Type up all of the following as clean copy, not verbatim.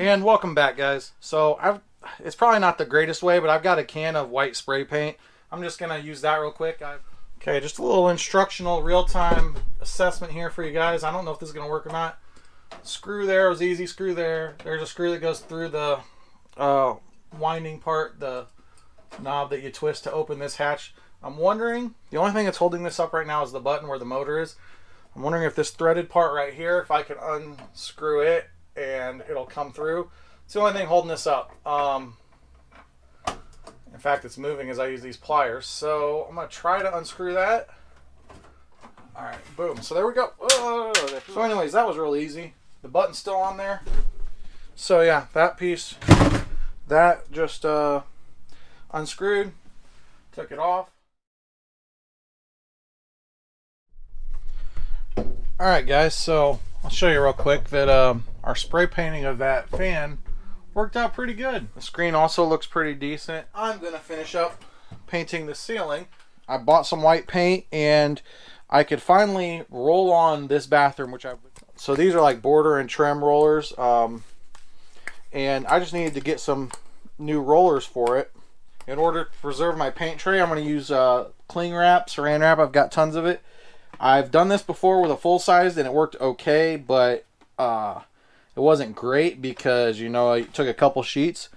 And welcome back, guys. So it's probably not the greatest way, but I've got a can of white spray paint. I'm just going to use that real quick. Okay, just a little instructional real-time assessment here for you guys. I don't know if this is going to work or not. Screw there was easy, screw there. There's a screw that goes through the winding part, the knob that you twist to open this hatch. I'm wondering, the only thing that's holding this up right now is the button where the motor is. I'm wondering if this threaded part right here, if I can unscrew it and it'll come through. It's the only thing holding this up. In fact, it's moving as I use these pliers. So I'm going to try to unscrew that. All right, boom. So there we go. Whoa. So anyways, that was really easy. The button's still on there. So yeah, that piece, that just unscrewed, took it off. All right, guys, so I'll show you real quick that our spray painting of that fan worked out pretty good. The screen also looks pretty decent. I'm gonna finish up painting the ceiling. I bought some white paint and I could finally roll on this bathroom, so these are like border and trim rollers, and I just needed to get some new rollers for it. In order to preserve my paint tray, I'm going to use cling wrap, saran wrap. I've got tons of it. I've done this before with a full size and it worked okay, but it wasn't great because, you know, I took a couple sheets.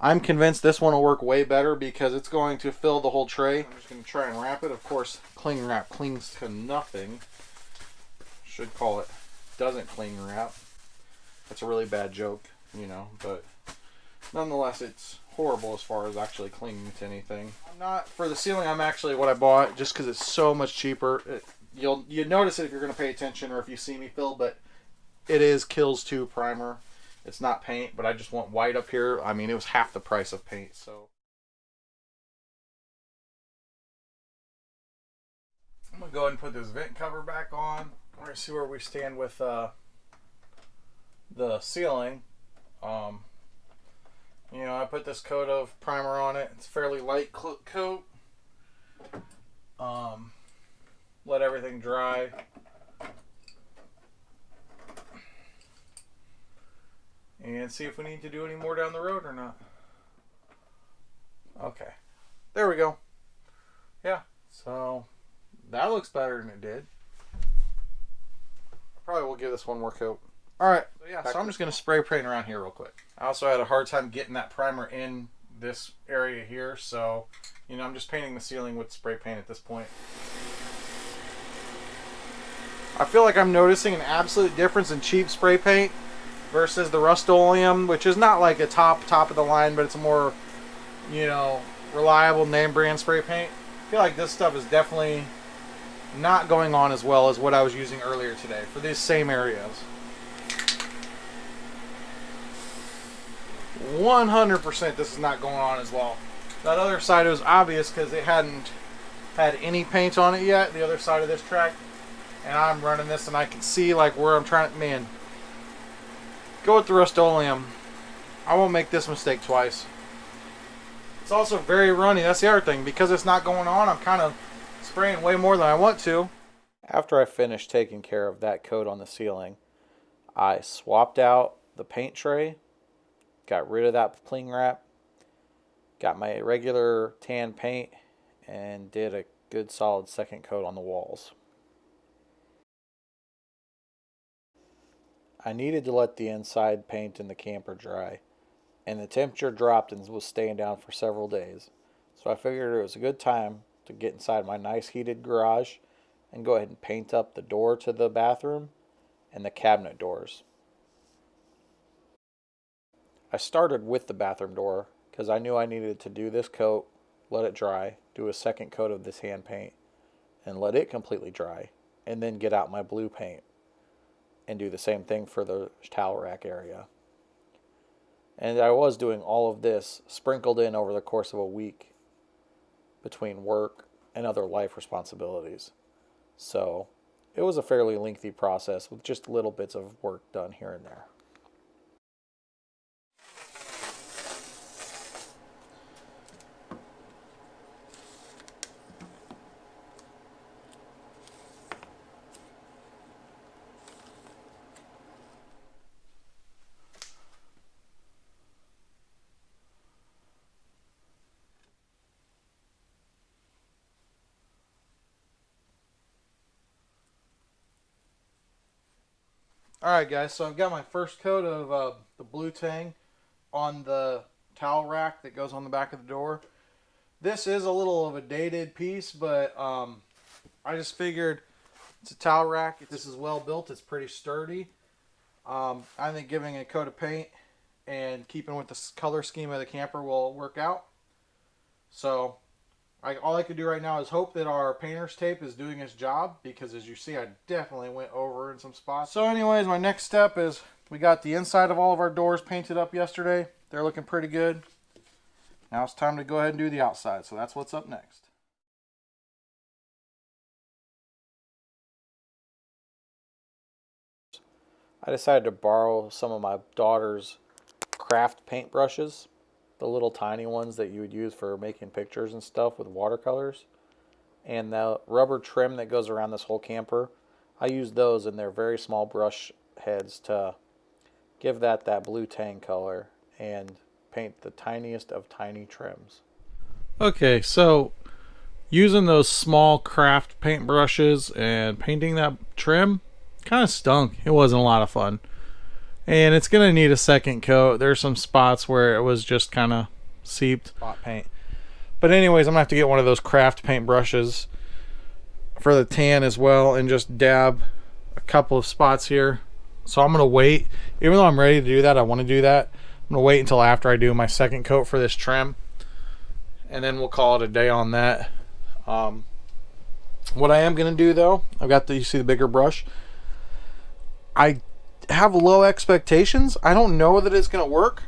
I'm convinced this one will work way better because it's going to fill the whole tray. I'm just going to try and wrap it. Of course, cling wrap clings to nothing. Should call it doesn't cling wrap. That's a really bad joke, you know, but nonetheless, it's horrible as far as actually clinging to anything. I'm not, for the ceiling, I'm actually what I bought just because it's so much cheaper. You'll notice it if you're going to pay attention or if you see me fill, but it is killz 2 primer. It's not paint, but I just want white up here. I mean, it was half the price of paint, so. I'm going to go ahead and put this vent cover back on. We're going to see where we stand with the ceiling. You know, I put this coat of primer on it. It's a fairly light coat. Let everything dry. And see if we need to do any more down the road or not. Okay. There we go. Yeah. So that looks better than it did. I probably will give this one more coat. Alright. Yeah, so I'm just going to spray paint around here real quick. I also had a hard time getting that primer in this area here. So, you know, I'm just painting the ceiling with spray paint at this point. I feel like I'm noticing an absolute difference in cheap spray paint versus the Rust-Oleum, which is not like a top of the line, but it's a more, you know, reliable name brand spray paint. I feel like this stuff is definitely not going on as well as what I was using earlier today for these same areas. 100% this is not going on as well. That other side, it was obvious because it hadn't had any paint on it yet, the other side of this track. And I'm running this and I can see like where I'm trying to, man, go with the Rust-Oleum. I won't make this mistake twice. It's also very runny. That's the other thing. Because it's not going on, I'm kind of spraying way more than I want to. After I finished taking care of that coat on the ceiling, I swapped out the paint tray, got rid of that cling wrap, got my regular tan paint, and did a good solid second coat on the walls. I needed to let the inside paint in the camper dry, and the temperature dropped and was staying down for several days. So I figured it was a good time to get inside my nice heated garage and go ahead and paint up the door to the bathroom and the cabinet doors. I started with the bathroom door because I knew I needed to do this coat, let it dry, do a second coat of this hand paint, and let it completely dry, and then get out my blue paint and do the same thing for the towel rack area. And I was doing all of this sprinkled in over the course of a week between work and other life responsibilities. So it was a fairly lengthy process with just little bits of work done here and there. Alright guys, so I've got my first coat of the blue tang on the towel rack that goes on the back of the door. This is a little of a dated piece, but I just figured it's a towel rack. This is well built. It's pretty sturdy. I think giving it a coat of paint and keeping with the color scheme of the camper will work out. So all I could do right now is hope that our painter's tape is doing its job, because as you see, I definitely went over in some spots. So anyways, my next step is we got the inside of all of our doors painted up yesterday. They're looking pretty good. Now it's time to go ahead and do the outside. So that's what's up next. I decided to borrow some of my daughter's craft paint brushes, the little tiny ones that you would use for making pictures and stuff with watercolors, and the rubber trim that goes around this whole camper. I use those in their very small brush heads to give that blue tang color and paint the tiniest of tiny trims. Okay, so using those small craft paint brushes and painting that trim kind of stunk. It wasn't a lot of fun. And it's going to need a second coat. There's some spots where it was just kind of seeped spot paint. But anyways, I'm going to have to get one of those craft paint brushes for the tan as well and just dab a couple of spots here. So I'm going to wait. Even though I'm ready to do that, I want to do that. I'm going to wait until after I do my second coat for this trim. And then we'll call it a day on that. What I am going to do though, I've got you see the bigger brush. I have low expectations. I don't know that it's going to work.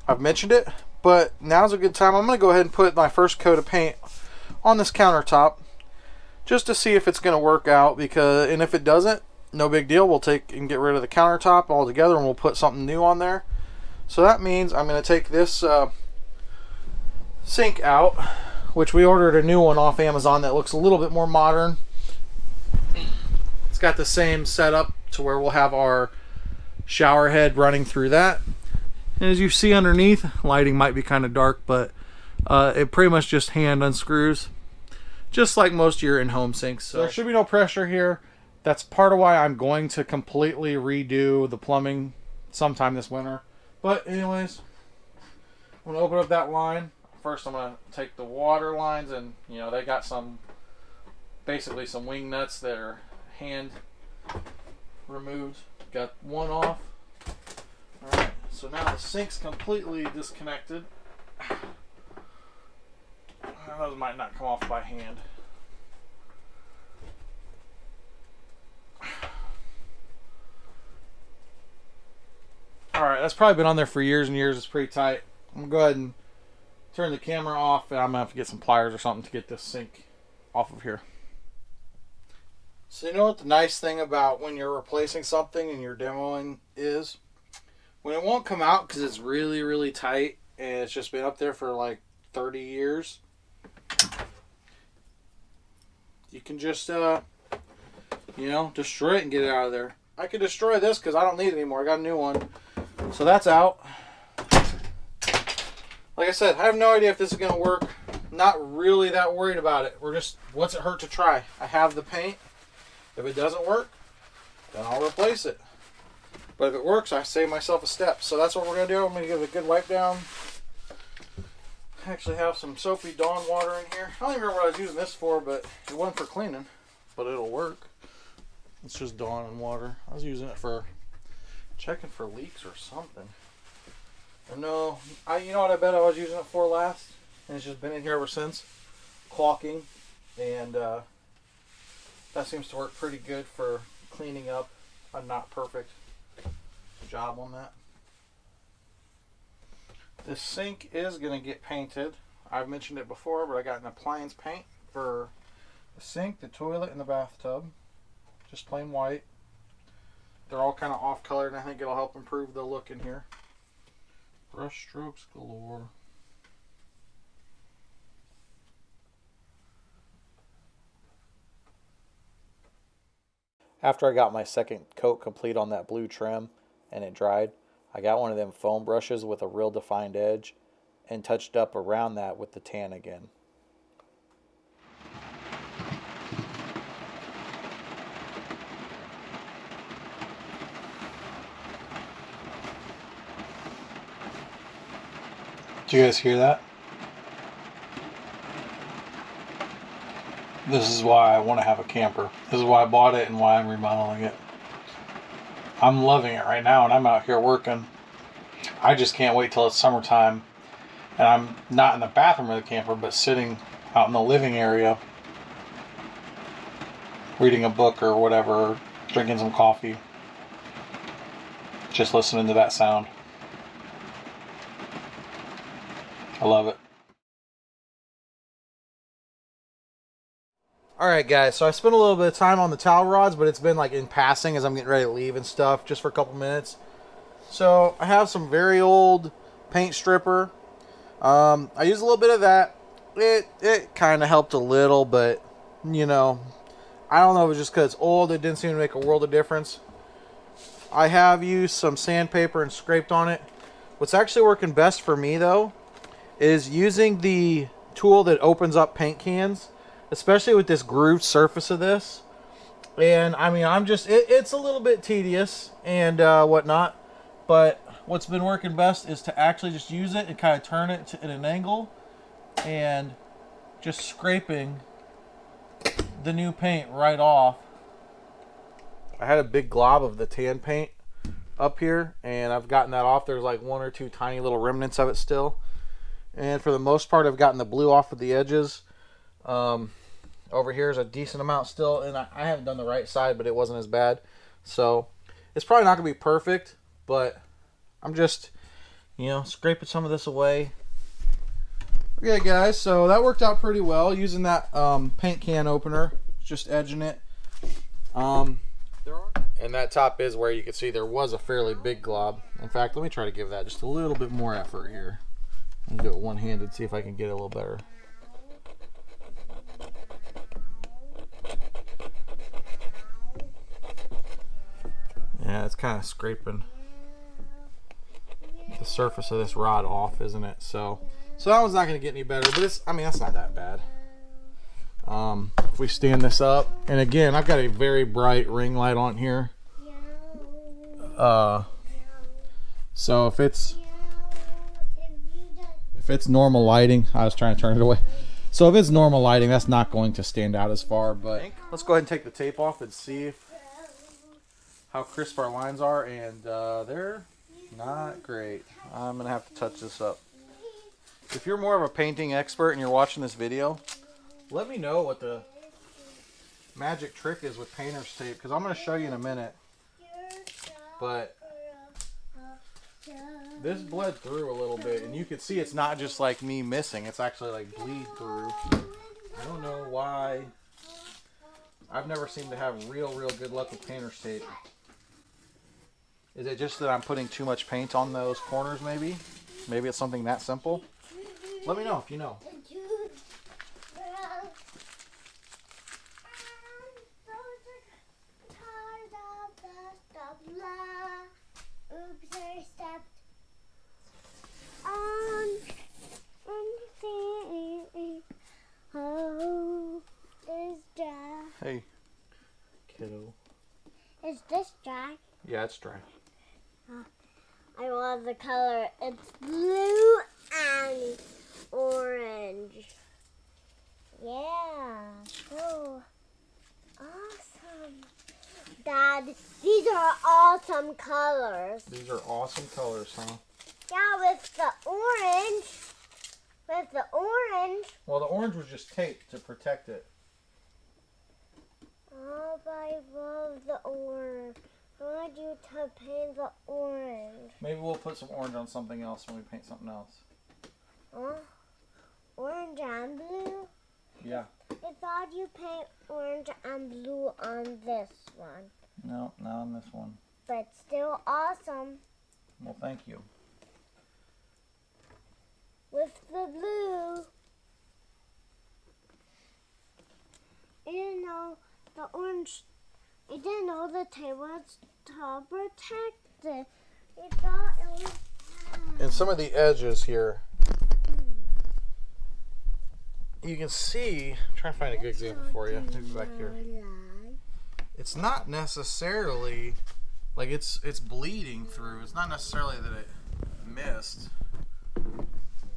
I've mentioned it, but now's a good time. I'm going to go ahead and put my first coat of paint on this countertop just to see if it's going to work out, and if it doesn't, no big deal. We'll take and get rid of the countertop altogether and we'll put something new on there. So that means I'm going to take this sink out, which we ordered a new one off Amazon that looks a little bit more modern. It's got the same setup to where we'll have our shower head running through that. And as you see underneath, lighting might be kind of dark, but it pretty much just hand unscrews, just like most of your in-home sinks. So there should be no pressure here. That's part of why I'm going to completely redo the plumbing sometime this winter. But anyways, I'm going to open up that line. First I'm going to take the water lines, and you know, they got basically some wing nuts that are hand removed. Got one off. Alright, so now the sink's completely disconnected. Those might not come off by hand. Alright, that's probably been on there for years and years. It's pretty tight. I'm going to go ahead and turn the camera off, and I'm going to have to get some pliers or something to get this sink off of here. So you know what the nice thing about when you're replacing something and you're demoing is? When it won't come out because it's really, really tight and it's just been up there for like 30 years, you can just, you know, destroy it and get it out of there. I can destroy this because I don't need it anymore. I got a new one. So that's out. Like I said, I have no idea if this is going to work. Not really that worried about it. We're just, what's it hurt to try? I have the paint. If it doesn't work, then I'll replace it. But if it works, I save myself a step. So that's what we're going to do. I'm going to give it a good wipe down. I actually have some soapy Dawn water in here. I don't even remember what I was using this for, but it wasn't for cleaning. But it'll work. It's just Dawn and water. I was using it for checking for leaks or something. Or no, you know what I bet I was using it for last? And it's just been in here ever since. Caulking. And that seems to work pretty good for cleaning up a not perfect job on that. This sink is going to get painted. I've mentioned it before, but I got an appliance paint for the sink, the toilet, and the bathtub. Just plain white. They're all kind of off color, and I think it'll help improve the look in here. Brush strokes galore. After I got my second coat complete on that blue trim and it dried, I got one of them foam brushes with a real defined edge and touched up around that with the tan again. Do you guys hear that? This is why I want to have a camper. This is why I bought it and why I'm remodeling it. I'm loving it right now, and I'm out here working. I just can't wait till it's summertime and I'm not in the bathroom of the camper, but sitting out in the living area reading a book or whatever, drinking some coffee, just listening to that sound. I love it. Alright guys, so I spent a little bit of time on the towel rods, but it's been like in passing as I'm getting ready to leave and stuff, just for a couple minutes. So I have some very old paint stripper. I used a little bit of that. It kind of helped a little, but you know, I don't know if it was just because it's old, it didn't seem to make a world of difference. I have used some sandpaper and scraped on it. What's actually working best for me though is using the tool that opens up paint cans, especially with this grooved surface of this. And I mean, it's a little bit tedious and whatnot, but what's been working best is to actually just use it and kind of turn it at an angle and just scraping the new paint right off. I had a big glob of the tan paint up here and I've gotten that off. There's like one or two tiny little remnants of it still. And for the most part, I've gotten the blue off of the edges. Over here is a decent amount still, and I haven't done the right side, but it wasn't as bad. So it's probably not going to be perfect, but I'm just, you know, scraping some of this away. Okay, guys, so that worked out pretty well using that paint can opener, just edging it. And that top is where you can see there was a fairly big glob. In fact, let me try to give that just a little bit more effort here. I'll do it one-handed, see if I can get it a little better. Yeah, it's kind of scraping the surface of this rod off, isn't it? So that one's not going to get any better, but it's, I mean, that's not that bad. If we stand this up, and again, I've got a very bright ring light on here. So if it's normal lighting, I was trying to turn it away. So if it's normal lighting, that's not going to stand out as far, but let's go ahead and take the tape off and see how crisp our lines are, and they're not great. I'm gonna have to touch this up. If you're more of a painting expert and you're watching this video, let me know what the magic trick is with painter's tape, because I'm gonna show you in a minute. But this bled through a little bit, and you can see it's not just like me missing, it's actually like bleed through. I don't know why. I've never seemed to have real good luck with painter's tape. Is it just that I'm putting too much paint on those corners, maybe? Maybe it's something that simple? Let me know if you know. Hey, kiddo. Is this dry? Yeah, it's dry. I love the color. It's blue and orange. Yeah. Oh, awesome. Dad, these are awesome colors. These are awesome colors, huh? Yeah, with the orange. With the orange. Well, the orange was just taped to protect it. Oh, but I love the orange. I want you to paint the orange. Maybe we'll put some orange on something else when we paint something else. Orange and blue? Yeah. I thought you paint orange and blue on this one. No, not on this one. But still awesome. Well, thank you. With the blue. I didn't know the orange. I didn't know the tape was to protect it. I thought it was. And some of the edges here, you can see. I'm trying to find a good example for you. Maybe back here. It's not necessarily like it's bleeding through. It's not necessarily that it missed.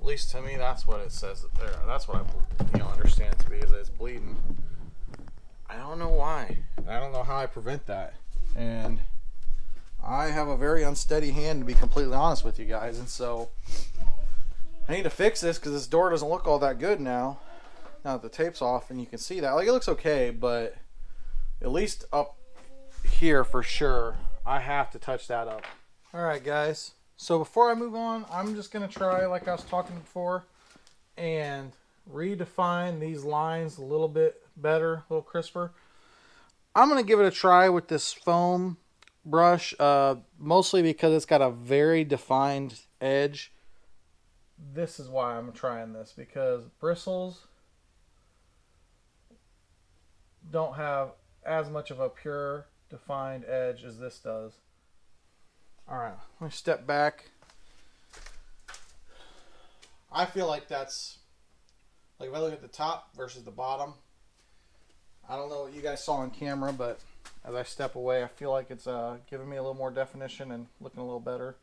least to me, that's what it says there. That's what I, understand it to be, is that it's bleeding. I don't know why. I don't know how I prevent that. And I have a very unsteady hand, to be completely honest with you guys. And so I need to fix this because this door doesn't look all that good now. Now that the tape's off, and you can see that. Like, it looks okay, but at least up here for sure, I have to touch that up. Alright guys, so before I move on, I'm just going to try, like I was talking before, and redefine these lines a little bit better, a little crisper. I'm going to give it a try with this foam brush, mostly because it's got a very defined edge. This is why I'm trying this, because bristles don't have as much of a pure defined edge as this does. Alright, let me step back. I feel like that's, like if I look at the top versus the bottom, I don't know what you guys saw on camera, but as I step away, I feel like it's giving me a little more definition and looking a little better.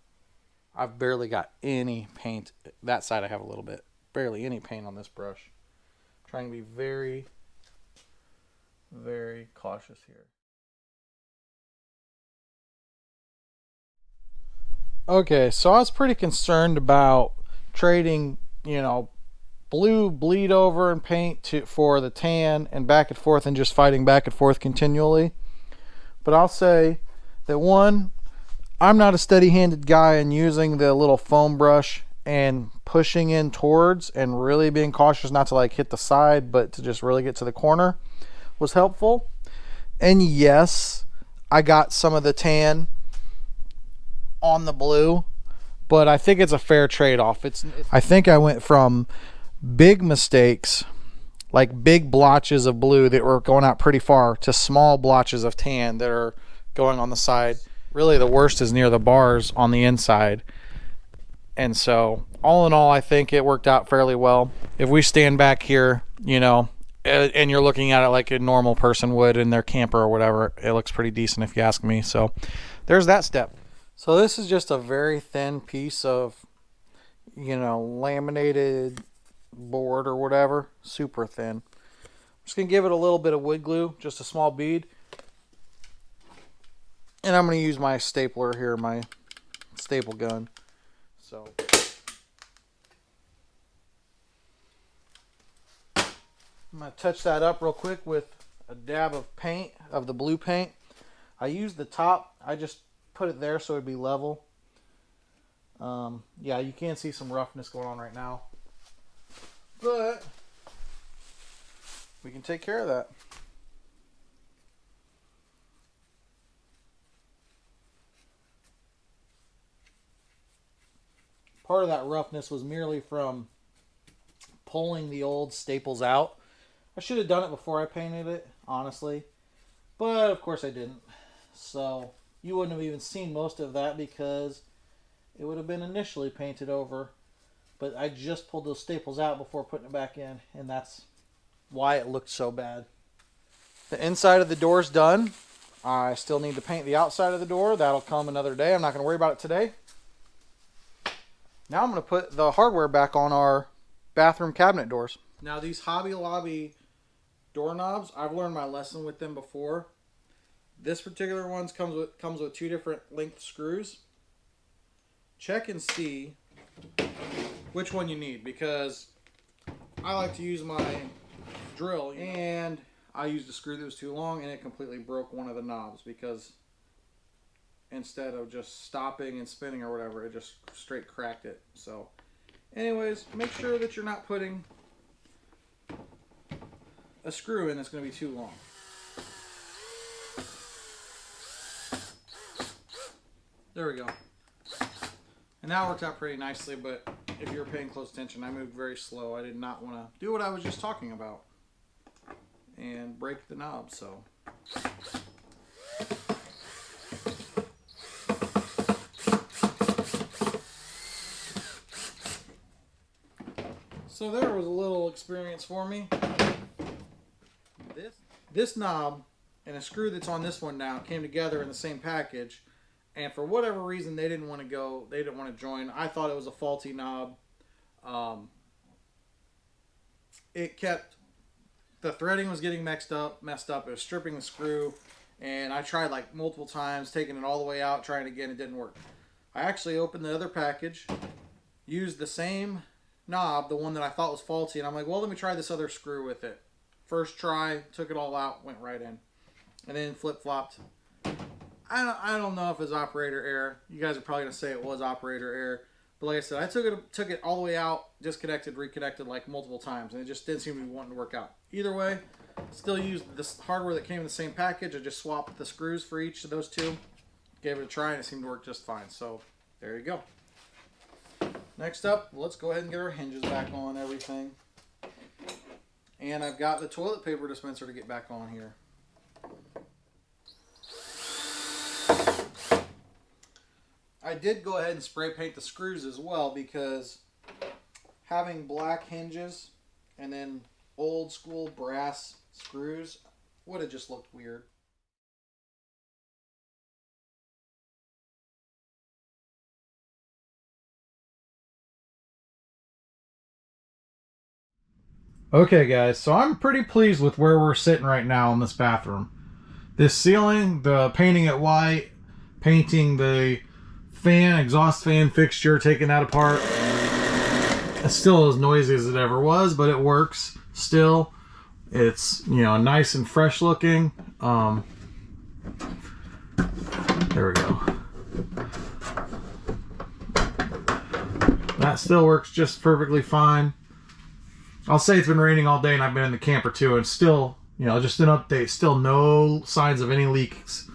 I've barely got any paint. That side I have a little bit. Barely any paint on this brush. I'm trying to be very, very cautious here. Okay, so I was pretty concerned about trading, blue bleed over and paint for the tan and back and forth and just fighting back and forth continually. But I'll say that one, I'm not a steady-handed guy, and using the little foam brush and pushing in towards and really being cautious not to like hit the side, but to just really get to the corner was helpful. And yes, I got some of the tan on the blue, but I think it's a fair trade-off. I think I went from big mistakes, like big blotches of blue that were going out pretty far, to small blotches of tan that are going on the side. Really, the worst is near the bars on the inside. And so, all in all, I think it worked out fairly well. If we stand back here, and you're looking at it like a normal person would in their camper or whatever, it looks pretty decent if you ask me. So, there's that step. So this is just a very thin piece of, laminated board or whatever. Super thin. I'm just going to give it a little bit of wood glue, just a small bead. And I'm going to use my stapler here, my staple gun. So I'm going to touch that up real quick with a dab of paint, of the blue paint. I used the top. I just put it there so it'd be level. Yeah, you can see some roughness going on right now, but we can take care of that. Part of that roughness was merely from pulling the old staples out. I should have done it before I painted it, honestly, but of course I didn't. So you wouldn't have even seen most of that because it would have been initially painted over. But I just pulled those staples out before putting it back in, and that's why it looked so bad. The inside of the door is done. I still need to paint the outside of the door. That'll come another day. I'm not going to worry about it today. Now I'm going to put the hardware back on our bathroom cabinet doors. Now these Hobby Lobby doorknobs, I've learned my lesson with them before. This particular one comes with two different length screws. Check and see which one you need, because I like to use my drill, and I used a screw that was too long and it completely broke one of the knobs, because instead of just stopping and spinning or whatever, it just straight cracked it. So anyways, make sure that you're not putting a screw in that's going to be too long. There we go. And that worked out pretty nicely, but if you were paying close attention, I moved very slow. I did not want to do what I was just talking about and break the knob, so. So there was a little experience for me. This knob and a screw that's on this one now came together in the same package, and for whatever reason they didn't want to join. I thought it was a faulty knob. It kept, the threading was getting messed up. It was stripping the screw, and I tried like multiple times, taking it all the way out, trying again. It didn't work. I actually opened the other package, used the same knob, the one that I thought was faulty, and I'm like, well, let me try this other screw with it. First try, took it all out, went right in, and then flip-flopped. I don't know if it's operator error. You guys are probably gonna say it was operator error. But like I said, I took it all the way out, disconnected, reconnected like multiple times, and it just didn't seem to be wanting to work out. Either way, still used this hardware that came in the same package. I just swapped the screws for each of those two, gave it a try, and it seemed to work just fine. So there you go. Next up, let's go ahead and get our hinges back on everything. And I've got the toilet paper dispenser to get back on here. I did go ahead and spray paint the screws as well, because having black hinges and then old school brass screws would have just looked weird. Okay guys, so I'm pretty pleased with where we're sitting right now in this bathroom. This ceiling, the painting it white, painting the exhaust fan fixture, taking that apart. It's still as noisy as it ever was, but it works still. It's, you know, nice and fresh looking. There we go. That still works just perfectly fine. I'll say it's been raining all day and I've been in the camper too, and still, you know, just an update, still no signs of any leaks.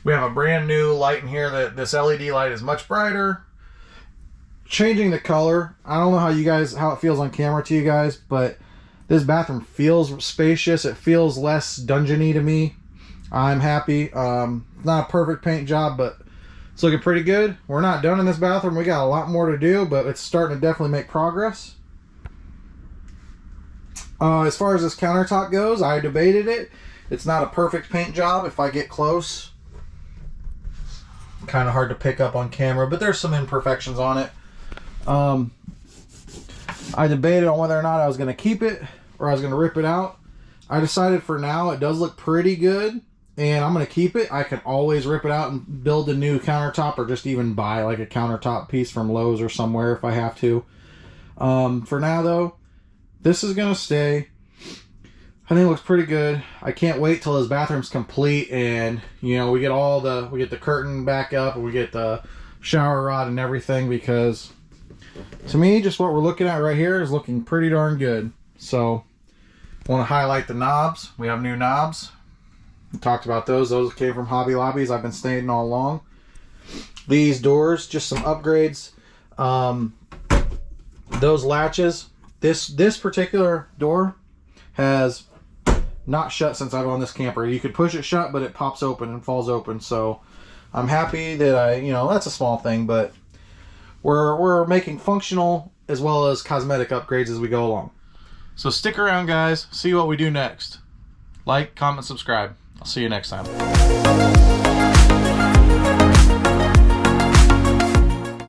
We have a brand new light in here. That this LED light is much brighter. Changing the color. I don't know how it feels on camera to you guys, but this bathroom feels spacious. It feels less dungeony to me. I'm happy. Not a perfect paint job, but it's looking pretty good. We're not done in this bathroom. We got a lot more to do, but it's starting to definitely make progress. As far as this countertop goes, I debated it. It's not a perfect paint job. If I get close, kind of hard to pick up on camera, but there's some imperfections on it. I debated on whether or not I was going to keep it or I was going to rip it out. I decided for now it does look pretty good, and I'm going to keep it. I can always rip it out and build a new countertop, or just even buy like a countertop piece from Lowe's or somewhere if I have to. For now though, this is going to stay. I think it looks pretty good. I can't wait till this bathroom's complete, and you know, we get the curtain back up, and we get the shower rod and everything, because to me, just what we're looking at right here is looking pretty darn good. So I want to highlight the knobs. We have new knobs. We talked about those. Those came from Hobby Lobbies. I've been stating all along. These doors, just some upgrades. Those latches. This particular door has not shut since I've owned this camper. You could push it shut, but it pops open and falls open. So I'm happy that you know, that's a small thing, but we're making functional as well as cosmetic upgrades as we go along. So stick around, guys. See what we do next. Like, comment, subscribe. I'll see you next time.